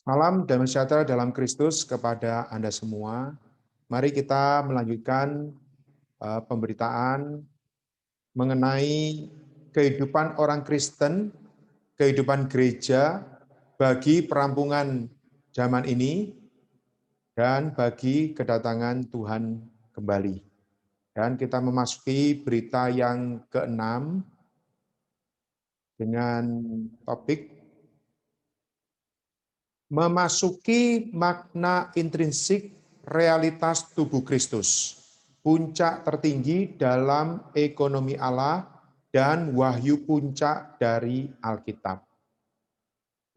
Salam damai sejahtera dalam Kristus kepada Anda semua. Mari kita melanjutkan pemberitaan mengenai kehidupan orang Kristen, kehidupan gereja bagi perampungan zaman ini dan bagi kedatangan Tuhan kembali. Dan kita memasuki berita yang keenam dengan topik memasuki makna intrinsik realitas tubuh Kristus, puncak tertinggi dalam ekonomi Allah dan wahyu puncak dari Alkitab.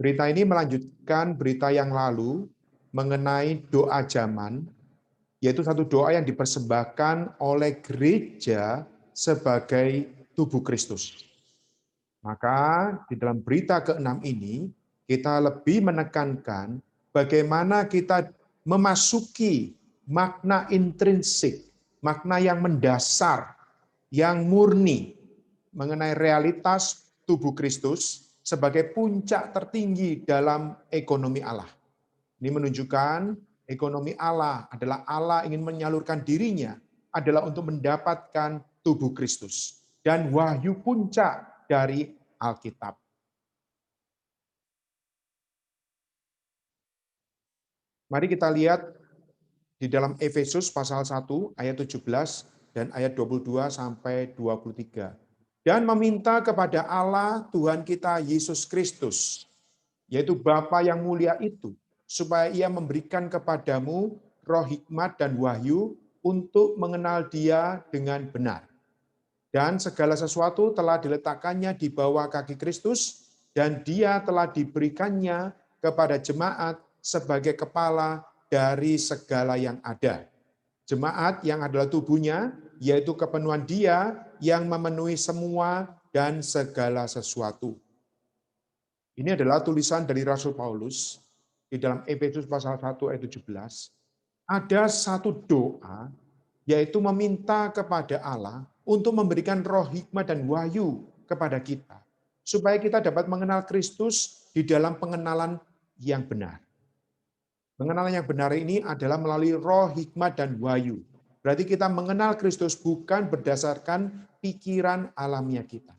Berita ini melanjutkan berita yang lalu mengenai doa zaman, yaitu satu doa yang dipersembahkan oleh gereja sebagai tubuh Kristus. Maka di dalam berita ke-6 ini, kita lebih menekankan bagaimana kita memasuki makna intrinsik, makna yang mendasar, yang murni mengenai realitas tubuh Kristus sebagai puncak tertinggi dalam ekonomi Allah. Ini menunjukkan ekonomi Allah adalah Allah ingin menyalurkan dirinya adalah untuk mendapatkan tubuh Kristus. Dan wahyu puncak dari Alkitab. Mari kita lihat di dalam Efesus pasal 1 ayat 17 dan ayat 22 sampai 23. Dan meminta kepada Allah Tuhan kita Yesus Kristus, yaitu Bapa yang mulia itu, supaya ia memberikan kepadamu roh hikmat dan wahyu untuk mengenal Dia dengan benar. Dan segala sesuatu telah diletakkannya di bawah kaki Kristus, dan Dia telah diberikannya kepada jemaat sebagai kepala dari segala yang ada. Jemaat yang adalah tubuhnya, yaitu kepenuhan Dia yang memenuhi semua dan segala sesuatu. Ini adalah tulisan dari Rasul Paulus di dalam Efesus pasal 1 ayat 17. Ada satu doa, yaitu meminta kepada Allah untuk memberikan roh hikmat dan wahyu kepada kita. Supaya kita dapat mengenal Kristus di dalam pengenalan yang benar. Pengenalan yang benar ini adalah melalui roh hikmat dan wahyu. Berarti kita mengenal Kristus bukan berdasarkan pikiran alamiah kita.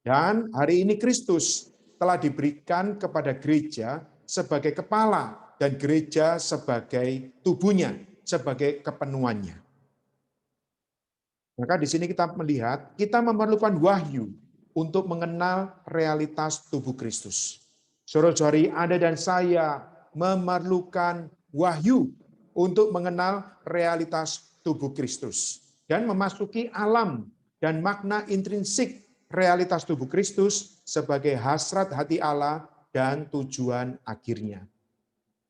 Dan hari ini Kristus telah diberikan kepada gereja sebagai kepala dan gereja sebagai tubuhnya, sebagai kepenuhannya. Maka di sini kita melihat, kita memerlukan wahyu untuk mengenal realitas tubuh Kristus. Saudara-saudari, Anda dan saya memerlukan wahyu untuk mengenal realitas tubuh Kristus. Dan memasuki alam dan makna intrinsik realitas tubuh Kristus sebagai hasrat hati Allah dan tujuan akhirnya.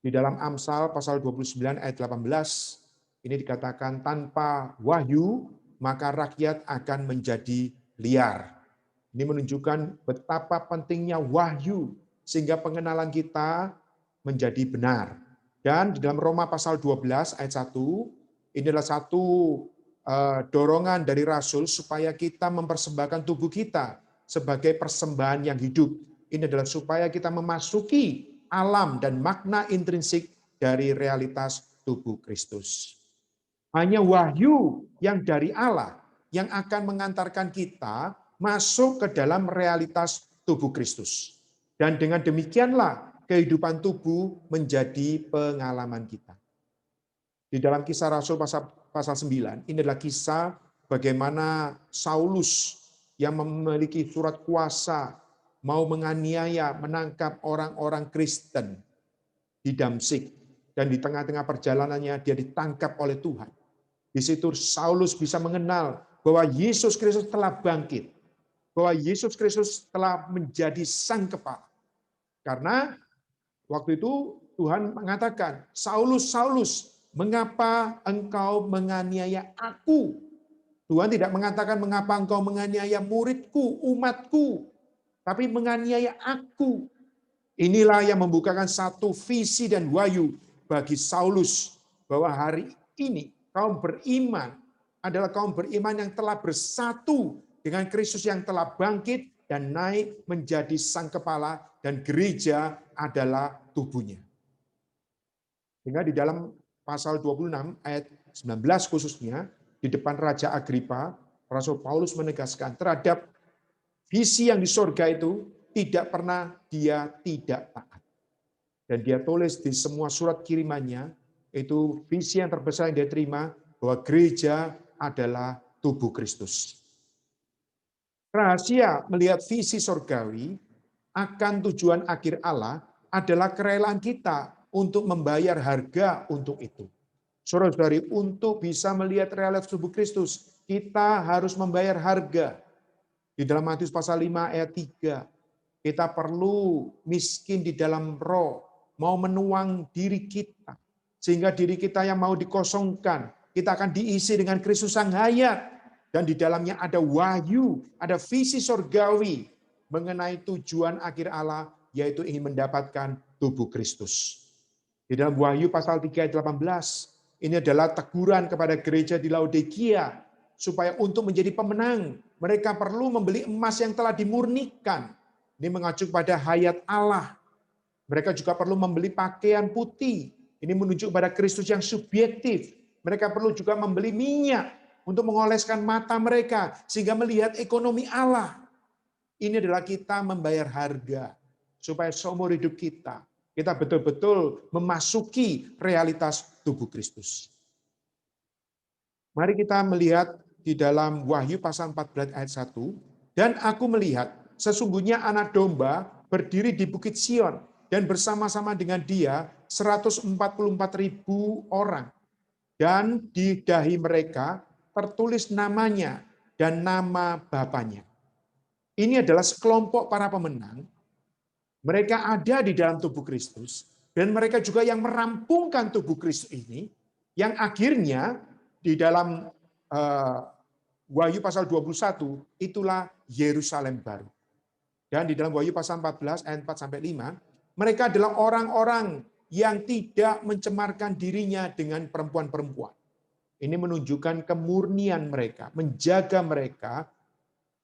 Di dalam Amsal pasal 29 ayat 18, ini dikatakan tanpa wahyu maka rakyat akan menjadi liar. Ini menunjukkan betapa pentingnya wahyu sehingga pengenalan kita menjadi benar. Dan di dalam Roma pasal 12 ayat 1, ini adalah satu dorongan dari Rasul supaya kita mempersembahkan tubuh kita sebagai persembahan yang hidup. Ini adalah supaya kita memasuki alam dan makna intrinsik dari realitas tubuh Kristus. Hanya wahyu yang dari Allah yang akan mengantarkan kita masuk ke dalam realitas tubuh Kristus. Dan dengan demikianlah kehidupan tubuh menjadi pengalaman kita. Di dalam Kisah Rasul pasal 9, ini adalah kisah bagaimana Saulus yang memiliki surat kuasa mau menganiaya, menangkap orang-orang Kristen di Damsyik. Dan di tengah-tengah perjalanannya dia ditangkap oleh Tuhan. Di situ Saulus bisa mengenal bahwa Yesus Kristus telah bangkit. Bahwa Yesus Kristus telah menjadi sang kepala. Karena waktu itu Tuhan mengatakan, Saulus, Saulus, mengapa engkau menganiaya aku? Tuhan tidak mengatakan mengapa engkau menganiaya muridku, umatku. Tapi menganiaya aku. Inilah yang membukakan satu visi dan wahyu bagi Saulus. Bahwa hari ini kaum beriman adalah kaum beriman yang telah bersatu dengan Kristus yang telah bangkit dan naik menjadi sang kepala dan gereja adalah tubuhnya. Sehingga di dalam pasal 26 ayat 19 khususnya, di depan Raja Agripa, Rasul Paulus menegaskan terhadap visi yang di sorga itu tidak pernah dia tidak taat. Dan dia tulis di semua surat kirimannya, itu visi yang terbesar yang dia terima, bahwa gereja adalah tubuh Kristus. Rahasia melihat visi sorgawi akan tujuan akhir Allah adalah kerelaan kita untuk membayar harga untuk itu. Saudara-saudari, untuk bisa melihat realitas tubuh Kristus, kita harus membayar harga. Di dalam Matius pasal 5 ayat 3, kita perlu miskin di dalam roh, mau menuang diri kita. Sehingga diri kita yang mau dikosongkan, kita akan diisi dengan Kristus Sang Hayat. Dan di dalamnya ada wahyu, ada visi sorgawi mengenai tujuan akhir Allah, yaitu ingin mendapatkan tubuh Kristus. Di dalam Wahyu pasal 3 ayat 18, ini adalah teguran kepada gereja di Laodikia, supaya untuk menjadi pemenang, mereka perlu membeli emas yang telah dimurnikan. Ini mengacu pada hayat Allah. Mereka juga perlu membeli pakaian putih. Ini menunjuk pada Kristus yang subjektif. Mereka perlu juga membeli minyak untuk mengoleskan mata mereka, sehingga melihat ekonomi Allah. Ini adalah kita membayar harga, supaya seumur hidup kita betul-betul memasuki realitas tubuh Kristus. Mari kita melihat di dalam Wahyu pasal 14 ayat 1. Dan aku melihat sesungguhnya anak domba berdiri di Bukit Sion dan bersama-sama dengan dia 144.000 orang. Dan di dahi mereka tertulis namanya dan nama Bapanya. Ini adalah sekelompok para pemenang. Mereka ada di dalam tubuh Kristus, dan mereka juga yang merampungkan tubuh Kristus ini, yang akhirnya di dalam Wahyu pasal 21, itulah Yerusalem baru. Dan di dalam Wahyu pasal 14 ayat 4-5, mereka adalah orang-orang yang tidak mencemarkan dirinya dengan perempuan-perempuan. Ini menunjukkan kemurnian mereka, menjaga mereka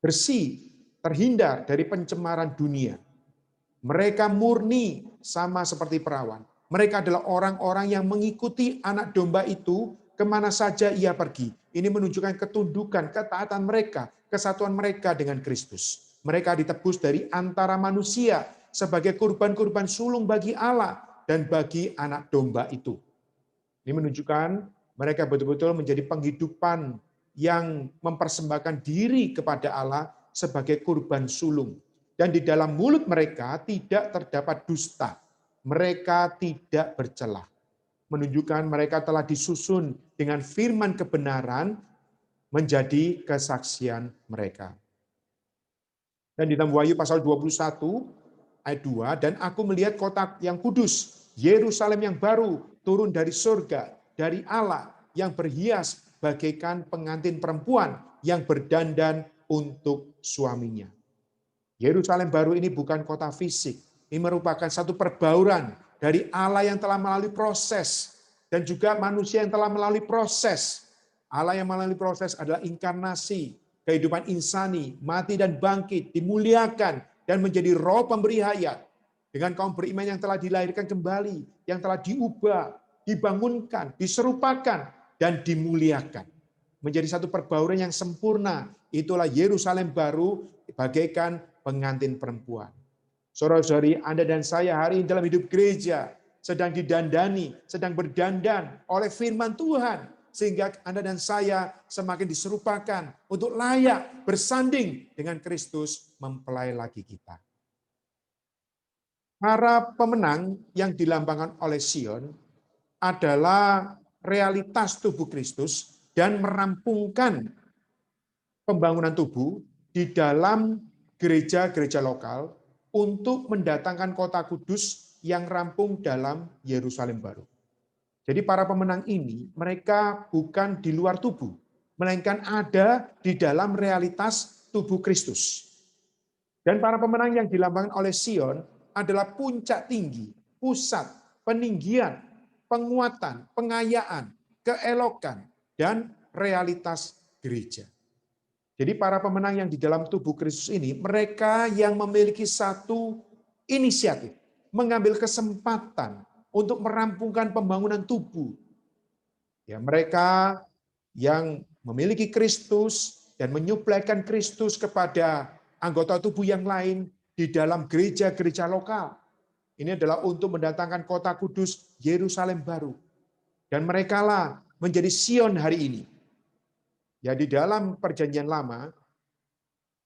bersih, terhindar dari pencemaran dunia. Mereka murni sama seperti perawan. Mereka adalah orang-orang yang mengikuti anak domba itu kemana saja ia pergi. Ini menunjukkan ketundukan, ketaatan mereka, kesatuan mereka dengan Kristus. Mereka ditebus dari antara manusia sebagai kurban-kurban sulung bagi Allah dan bagi anak domba itu. Ini menunjukkan mereka betul-betul menjadi penghidupan yang mempersembahkan diri kepada Allah sebagai kurban sulung. Dan di dalam mulut mereka tidak terdapat dusta. Mereka tidak bercelah. Menunjukkan mereka telah disusun dengan firman kebenaran menjadi kesaksian mereka. Dan di dalam Wahyu pasal 21 ayat 2, dan aku melihat kota yang kudus, Yerusalem yang baru, turun dari surga, dari Allah, yang berhias bagaikan pengantin perempuan yang berdandan untuk suaminya. Yerusalem baru ini bukan kota fisik. Ini merupakan satu perbauran dari Allah yang telah melalui proses dan juga manusia yang telah melalui proses. Allah yang melalui proses adalah inkarnasi, kehidupan insani, mati dan bangkit, dimuliakan dan menjadi roh pemberi hayat. Dengan kaum beriman yang telah dilahirkan kembali, yang telah diubah, dibangunkan, diserupakan, dan dimuliakan. Menjadi satu perbauran yang sempurna. Itulah Yerusalem baru bagaikan pengantin perempuan. Saudara-saudari, Anda dan saya hari ini dalam hidup gereja sedang didandani, sedang berdandan oleh firman Tuhan. Sehingga Anda dan saya semakin diserupakan untuk layak bersanding dengan Kristus mempelai lagi kita. Para pemenang yang dilambangkan oleh Sion adalah realitas tubuh Kristus dan merampungkan pembangunan tubuh di dalam gereja-gereja lokal untuk mendatangkan kota kudus yang rampung dalam Yerusalem baru. Jadi para pemenang ini, mereka bukan di luar tubuh, melainkan ada di dalam realitas tubuh Kristus. Dan para pemenang yang dilambangkan oleh Sion adalah puncak tinggi, pusat, peninggian, penguatan, pengayaan, keelokan, dan realitas gereja. Jadi para pemenang yang di dalam tubuh Kristus ini, mereka yang memiliki satu inisiatif, mengambil kesempatan untuk merampungkan pembangunan tubuh. Ya, mereka yang memiliki Kristus dan menyuplaikan Kristus kepada anggota tubuh yang lain di dalam gereja-gereja lokal. Ini adalah untuk mendatangkan kota kudus Yerusalem baru. Dan merekalah menjadi Sion hari ini. Ya, di dalam perjanjian lama,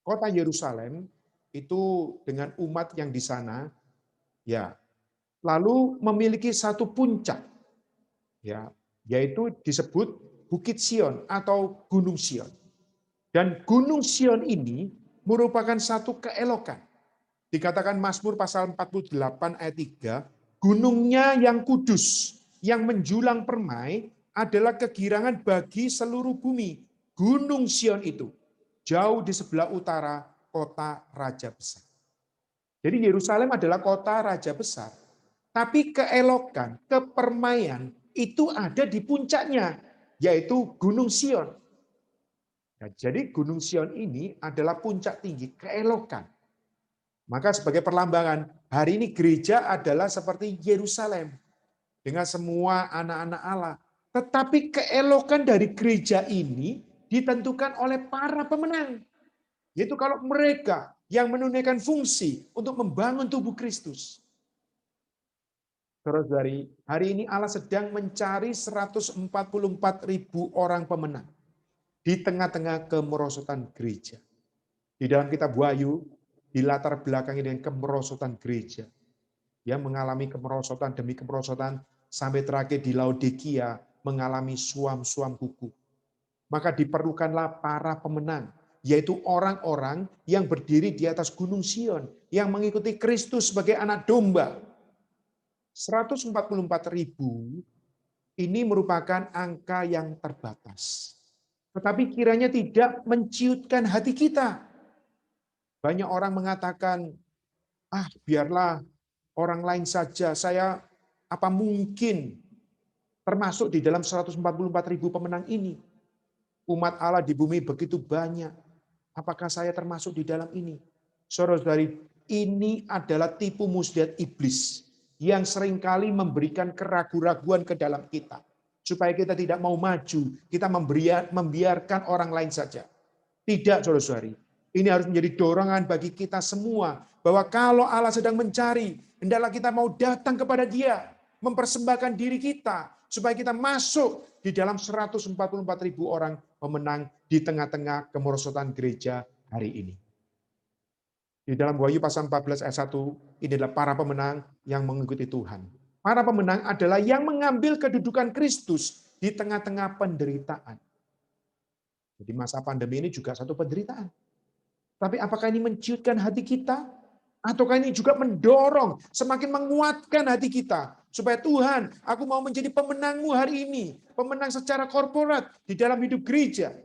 kota Yerusalem itu dengan umat yang di sana, ya, lalu memiliki satu puncak, ya, yaitu disebut Bukit Sion atau Gunung Sion. Dan Gunung Sion ini merupakan satu keelokan. Dikatakan Mazmur pasal 48 ayat 3, gunungnya yang kudus, yang menjulang permai adalah kegirangan bagi seluruh bumi. Gunung Sion itu jauh di sebelah utara kota raja besar. Jadi Yerusalem adalah kota raja besar. Tapi keelokan, kepermaian itu ada di puncaknya, yaitu Gunung Sion. Nah, jadi Gunung Sion ini adalah puncak tinggi keelokan. Maka sebagai perlambangan, hari ini gereja adalah seperti Yerusalem dengan semua anak-anak Allah. Tetapi keelokan dari gereja ini ditentukan oleh para pemenang. Yaitu kalau mereka yang menunaikan fungsi untuk membangun tubuh Kristus. Saudara-saudari, hari ini Allah sedang mencari 144.000 orang pemenang di tengah-tengah kemerosotan gereja. Di dalam kitab Wahyu, di latar belakangi dengan kemerosotan gereja, yang mengalami kemerosotan demi kemerosotan sampai terakhir di Laodikia mengalami suam-suam kuku. Maka diperlukanlah para pemenang, yaitu orang-orang yang berdiri di atas Gunung Sion, yang mengikuti Kristus sebagai anak domba. 144.000 ini merupakan angka yang terbatas. Tetapi kiranya tidak menciutkan hati kita. Banyak orang mengatakan, biarlah orang lain saja, saya apa mungkin termasuk di dalam 144.000 pemenang ini. Umat Allah di bumi begitu banyak. Apakah saya termasuk di dalam ini? Saudara-saudari, ini adalah tipu muslihat iblis yang seringkali memberikan keraguan-raguan ke dalam kita. Supaya kita tidak mau maju, kita membiarkan orang lain saja. Tidak, saudara-saudari. Ini harus menjadi dorongan bagi kita semua. Bahwa kalau Allah sedang mencari, hendaklah kita mau datang kepada Dia. Mempersembahkan diri kita. Supaya kita masuk di dalam 144.000 orang pemenang di tengah-tengah kemerosotan gereja hari ini. Di dalam Wahyu pasal 14 ayat 1, ini adalah para pemenang yang mengikuti Tuhan. Para pemenang adalah yang mengambil kedudukan Kristus di tengah-tengah penderitaan. Jadi masa pandemi ini juga satu penderitaan. Tapi apakah ini menciutkan hati kita? Ataukah ini juga mendorong, semakin menguatkan hati kita. Supaya Tuhan, aku mau menjadi pemenangmu hari ini. Pemenang secara korporat di dalam hidup gereja.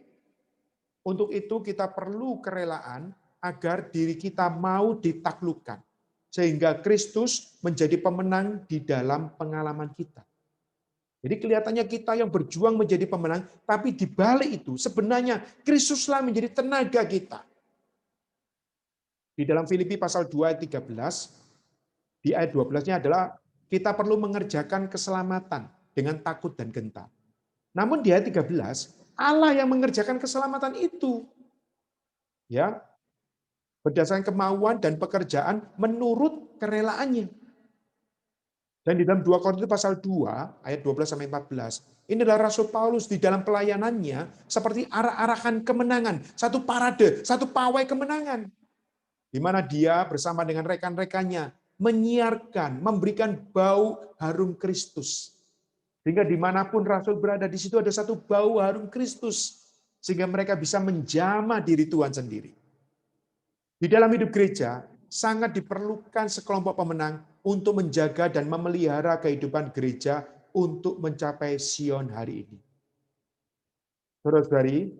Untuk itu kita perlu kerelaan agar diri kita mau ditaklukkan. Sehingga Kristus menjadi pemenang di dalam pengalaman kita. Jadi kelihatannya kita yang berjuang menjadi pemenang, tapi di balik itu sebenarnya Kristuslah menjadi tenaga kita. Di dalam Filipi pasal 2 ayat 13, di ayat 12-nya adalah kita perlu mengerjakan keselamatan dengan takut dan gentar. Namun di ayat 13, Allah yang mengerjakan keselamatan itu. Ya, berdasarkan kemauan dan pekerjaan menurut kerelaannya. Dan di dalam 2 Korintus pasal 2 ayat 12 sampai 14, ini adalah Rasul Paulus di dalam pelayanannya seperti arah-arahan kemenangan, satu parade, satu pawai kemenangan. Di mana dia bersama dengan rekan-rekannya menyiarkan, memberikan bau harum Kristus. Sehingga dimanapun Rasul berada, di situ ada satu bau harum Kristus. Sehingga mereka bisa menjamah diri Tuhan sendiri. Di dalam hidup gereja, sangat diperlukan sekelompok pemenang untuk menjaga dan memelihara kehidupan gereja untuk mencapai Sion hari ini. Saudara-saudari,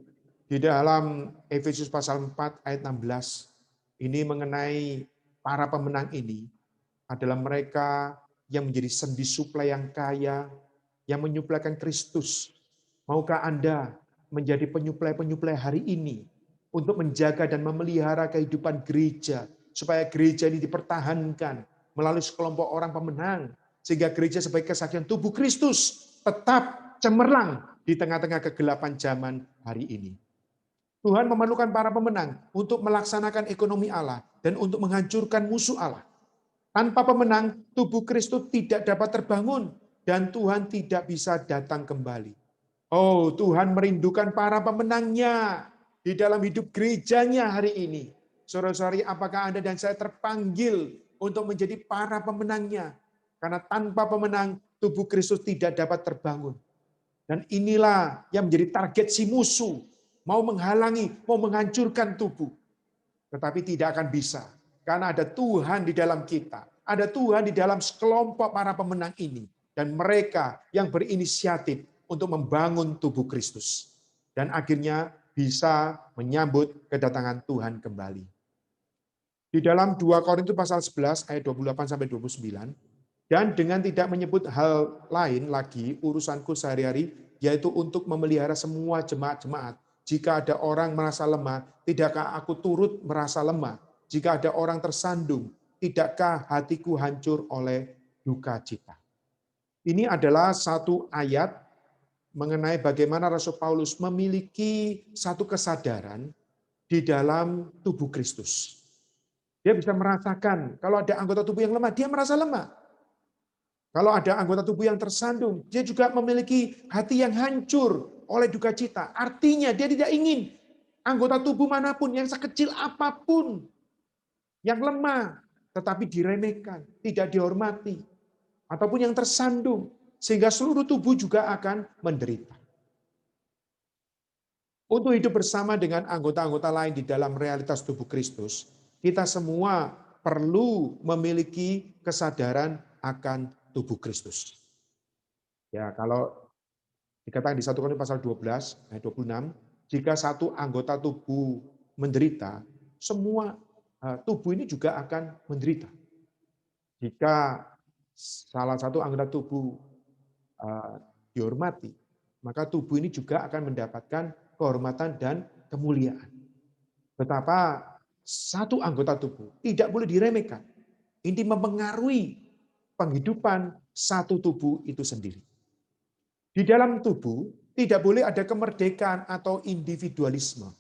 di dalam Efesus pasal 4 ayat 16, ini mengenai para pemenang ini adalah mereka yang menjadi sendi suplai yang kaya, yang menyuplaikan Kristus. Maukah Anda menjadi penyuplai-penyuplai hari ini untuk menjaga dan memelihara kehidupan gereja, supaya gereja ini dipertahankan melalui sekelompok orang pemenang, sehingga gereja sebagai kesaksian tubuh Kristus tetap cemerlang di tengah-tengah kegelapan zaman hari ini. Tuhan memerlukan para pemenang untuk melaksanakan ekonomi Allah dan untuk menghancurkan musuh Allah. Tanpa pemenang, tubuh Kristus tidak dapat terbangun dan Tuhan tidak bisa datang kembali. Oh, Tuhan merindukan para pemenangnya di dalam hidup gerejanya hari ini. Saudara-saudari, apakah Anda dan saya terpanggil untuk menjadi para pemenangnya? Karena tanpa pemenang, tubuh Kristus tidak dapat terbangun. Dan inilah yang menjadi target si musuh. Mau menghalangi, mau menghancurkan tubuh. Tetapi tidak akan bisa. Karena ada Tuhan di dalam kita. Ada Tuhan di dalam sekelompok para pemenang ini. Dan mereka yang berinisiatif untuk membangun tubuh Kristus. Dan akhirnya bisa menyambut kedatangan Tuhan kembali. Di dalam 2 Korintus pasal 11 ayat 28 sampai 29, dan dengan tidak menyebut hal lain lagi urusanku sehari-hari, yaitu untuk memelihara semua jemaat-jemaat. Jika ada orang merasa lemah, tidakkah aku turut merasa lemah? Jika ada orang tersandung, tidakkah hatiku hancur oleh duka cita? Ini adalah satu ayat mengenai bagaimana Rasul Paulus memiliki satu kesadaran di dalam tubuh Kristus. Dia bisa merasakan kalau ada anggota tubuh yang lemah, dia merasa lemah. Kalau ada anggota tubuh yang tersandung, dia juga memiliki hati yang hancur oleh duka cita. Artinya dia tidak ingin anggota tubuh manapun yang sekecil apapun yang lemah tetapi diremehkan, tidak dihormati, ataupun yang tersandung sehingga seluruh tubuh juga akan menderita. Untuk hidup bersama dengan anggota-anggota lain di dalam realitas tubuh Kristus, kita semua perlu memiliki kesadaran akan tubuh Kristus. Ya, kalau dikatakan di 1 Korintus pasal 12 ayat 26, jika satu anggota tubuh menderita, semua tubuh ini juga akan menderita. Jika salah satu anggota tubuh dihormati, maka tubuh ini juga akan mendapatkan kehormatan dan kemuliaan. Betapa satu anggota tubuh tidak boleh diremehkan. Ini mempengaruhi penghidupan satu tubuh itu sendiri. Di dalam tubuh tidak boleh ada kemerdekaan atau individualisme.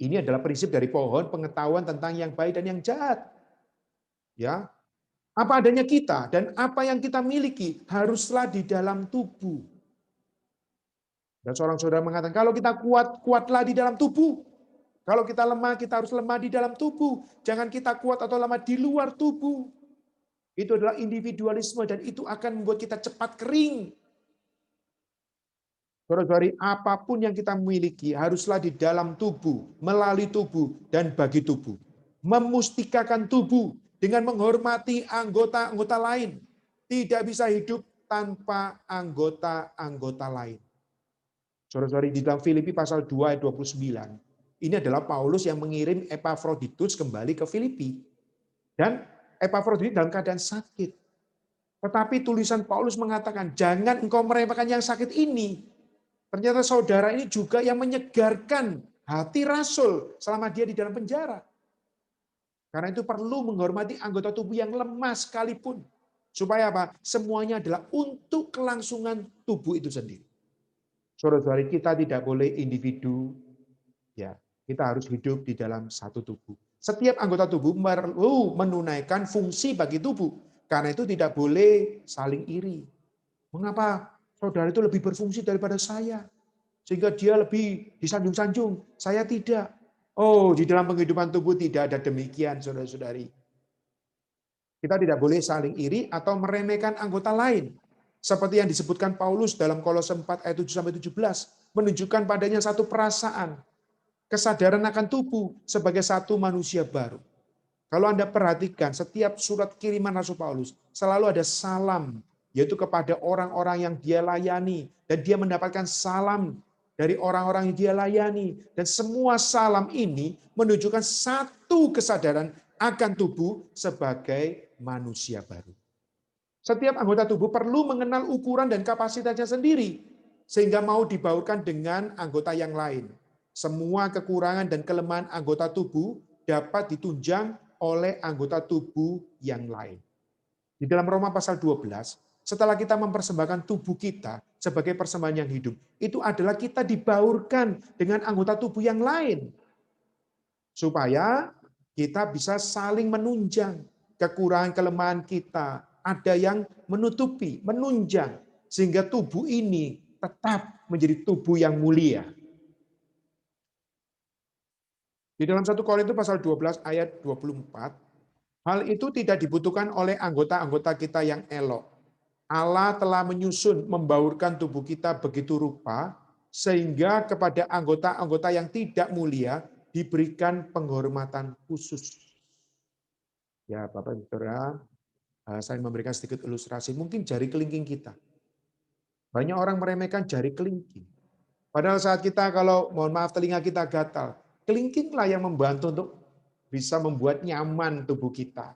Ini adalah prinsip dari pohon pengetahuan tentang yang baik dan yang jahat. Ya, apa adanya kita dan apa yang kita miliki haruslah di dalam tubuh. Dan seorang saudara mengatakan, kalau kita kuat, kuatlah di dalam tubuh. Kalau kita lemah, kita harus lemah di dalam tubuh. Jangan kita kuat atau lemah di luar tubuh. Itu adalah individualisme dan itu akan membuat kita cepat kering. Saudara-saudari, apapun yang kita miliki haruslah di dalam tubuh, melalui tubuh, dan bagi tubuh. Memustikakan tubuh dengan menghormati anggota-anggota lain. Tidak bisa hidup tanpa anggota-anggota lain. Saudara-saudari, di dalam Filipi pasal 2 ayat 29, ini adalah Paulus yang mengirim Epafroditus kembali ke Filipi. Dan Epafroditus dalam keadaan sakit. Tetapi tulisan Paulus mengatakan, jangan engkau meremehkan yang sakit ini. Ternyata saudara ini juga yang menyegarkan hati rasul selama dia di dalam penjara. Karena itu perlu menghormati anggota tubuh yang lemah sekalipun. Supaya apa? Semuanya adalah untuk kelangsungan tubuh itu sendiri. Saudara-saudari, kita tidak boleh individu, ya, kita harus hidup di dalam satu tubuh. Setiap anggota tubuh perlu menunaikan fungsi bagi tubuh. Karena itu tidak boleh saling iri. Mengapa saudara itu lebih berfungsi daripada saya? Sehingga dia lebih disanjung-sanjung, saya tidak. Oh, di dalam penghidupan tubuh tidak ada demikian, saudara-saudari. Kita tidak boleh saling iri atau meremehkan anggota lain. Seperti yang disebutkan Paulus dalam Kolose 4 ayat 7-17, menunjukkan padanya satu perasaan, kesadaran akan tubuh sebagai satu manusia baru. Kalau Anda perhatikan, setiap surat kiriman Rasul Paulus selalu ada salam, yaitu kepada orang-orang yang dia layani. Dan dia mendapatkan salam dari orang-orang yang dia layani. Dan semua salam ini menunjukkan satu kesadaran akan tubuh sebagai manusia baru. Setiap anggota tubuh perlu mengenal ukuran dan kapasitasnya sendiri, sehingga mau dibaurkan dengan anggota yang lain. Semua kekurangan dan kelemahan anggota tubuh dapat ditunjang oleh anggota tubuh yang lain. Di dalam Roma pasal 12, setelah kita mempersembahkan tubuh kita sebagai persembahan yang hidup, itu adalah kita dibaurkan dengan anggota tubuh yang lain. Supaya kita bisa saling menunjang kekurangan kelemahan kita. Ada yang menutupi, menunjang. Sehingga tubuh ini tetap menjadi tubuh yang mulia. Di dalam 1 Korintus pasal 12 ayat 24, hal itu tidak dibutuhkan oleh anggota-anggota kita yang elok. Allah telah menyusun, membaurkan tubuh kita begitu rupa, sehingga kepada anggota-anggota yang tidak mulia diberikan penghormatan khusus. Ya, Bapak Ibu Saudara, saya memberikan sedikit ilustrasi. Mungkin jari kelingking kita. Banyak orang meremehkan jari kelingking. Padahal saat kita kalau, mohon maaf, telinga kita gatal, kelingkinglah yang membantu untuk bisa membuat nyaman tubuh kita.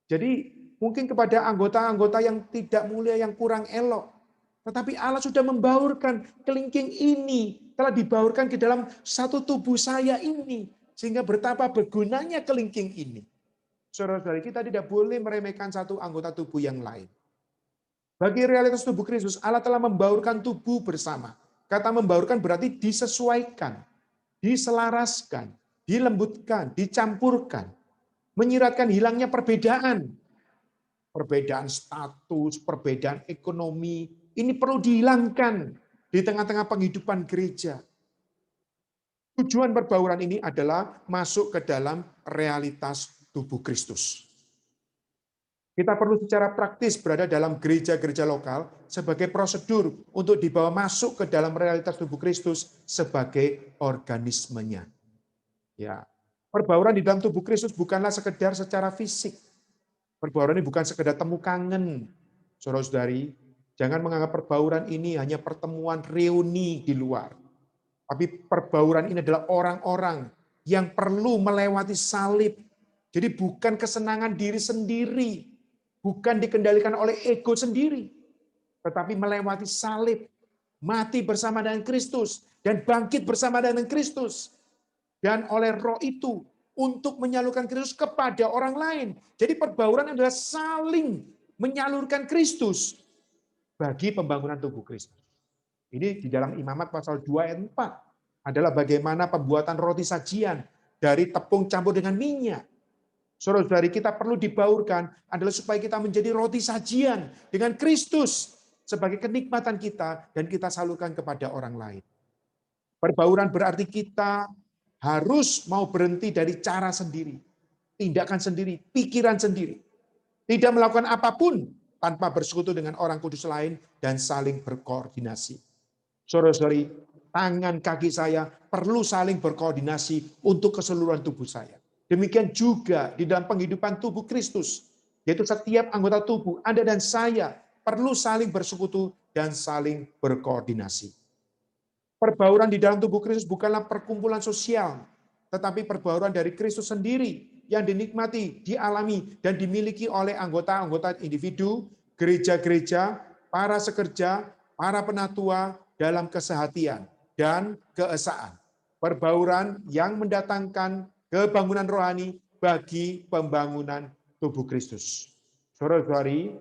Jadi mungkin kepada anggota-anggota yang tidak mulia, yang kurang elok. Tetapi Allah sudah membaurkan kelingking ini, telah dibaurkan ke dalam satu tubuh saya ini. Sehingga betapa bergunanya kelingking ini. Saudara-saudari, kita tidak boleh meremehkan satu anggota tubuh yang lain. Bagi realitas tubuh Kristus, Allah telah membaurkan tubuh bersama. Kata membaurkan berarti disesuaikan, diselaraskan, dilembutkan, dicampurkan. Menyiratkan hilangnya perbedaan. Perbedaan status, perbedaan ekonomi, ini perlu dihilangkan di tengah-tengah penghidupan gereja. Tujuan perbauran ini adalah masuk ke dalam realitas tubuh Kristus. Kita perlu secara praktis berada dalam gereja-gereja lokal sebagai prosedur untuk dibawa masuk ke dalam realitas tubuh Kristus sebagai organismenya. Ya, perbauran di dalam tubuh Kristus bukanlah sekedar secara fisik. Perbauran ini bukan sekedar temu kangen. Saudara-saudari, jangan menganggap perbauran ini hanya pertemuan reuni di luar. Tapi perbauran ini adalah orang-orang yang perlu melewati salib. Jadi bukan kesenangan diri sendiri, bukan dikendalikan oleh ego sendiri, tetapi melewati salib, mati bersama dengan Kristus, dan bangkit bersama dengan Kristus. Dan oleh Roh itu, untuk menyalurkan Kristus kepada orang lain. Jadi perbauran adalah saling menyalurkan Kristus bagi pembangunan tubuh Kristus. Ini di dalam Imamat pasal 2 ayat 4 adalah bagaimana pembuatan roti sajian dari tepung campur dengan minyak. Saudara-saudari, kita perlu dibaurkan adalah supaya kita menjadi roti sajian dengan Kristus sebagai kenikmatan kita dan kita salurkan kepada orang lain. Perbauran berarti kita harus mau berhenti dari cara sendiri, tindakan sendiri, pikiran sendiri. Tidak melakukan apapun tanpa bersekutu dengan orang kudus lain dan saling berkoordinasi. Saudara-saudari, tangan kaki saya perlu saling berkoordinasi untuk keseluruhan tubuh saya. Demikian juga di dalam penghidupan tubuh Kristus, yaitu setiap anggota tubuh, Anda dan saya, perlu saling bersekutu dan saling berkoordinasi. Perbauran di dalam tubuh Kristus bukanlah perkumpulan sosial, tetapi perbauran dari Kristus sendiri yang dinikmati, dialami, dan dimiliki oleh anggota-anggota individu, gereja-gereja, para sekerja, para penatua dalam kesehatian dan keesaan. Perbauran yang mendatangkan kebangunan rohani bagi pembangunan tubuh Kristus. Saudara-saudari,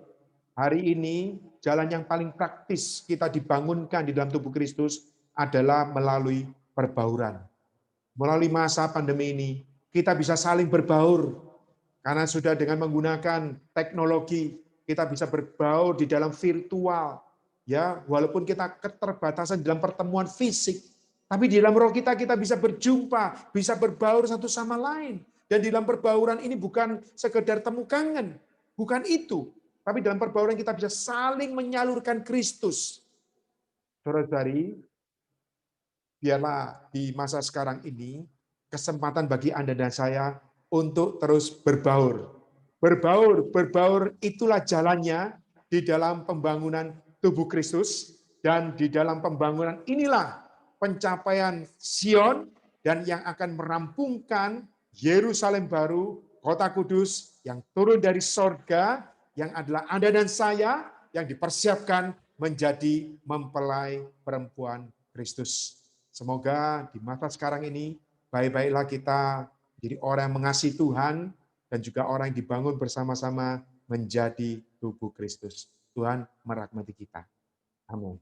hari ini jalan yang paling praktis kita dibangunkan di dalam tubuh Kristus adalah melalui perbauran. Melalui masa pandemi ini, kita bisa saling berbaur. Karena sudah dengan menggunakan teknologi, kita bisa berbaur di dalam virtual. Ya, walaupun kita keterbatasan dalam pertemuan fisik, tapi di dalam roh kita bisa berjumpa, bisa berbaur satu sama lain. Dan di dalam perbauran ini bukan sekedar temu kangen, bukan itu. Tapi dalam perbauran kita bisa saling menyalurkan Kristus. Saudara-saudari, biarlah di masa sekarang ini kesempatan bagi Anda dan saya untuk terus berbaur. Berbaur itulah jalannya di dalam pembangunan tubuh Kristus, dan di dalam pembangunan inilah pencapaian Sion dan yang akan merampungkan Yerusalem baru, kota kudus yang turun dari sorga, yang adalah Anda dan saya yang dipersiapkan menjadi mempelai perempuan Kristus. Semoga di masa sekarang ini baik-baiklah kita jadi orang yang mengasihi Tuhan dan juga orang yang dibangun bersama-sama menjadi tubuh Kristus. Tuhan merahmati kita. Amin.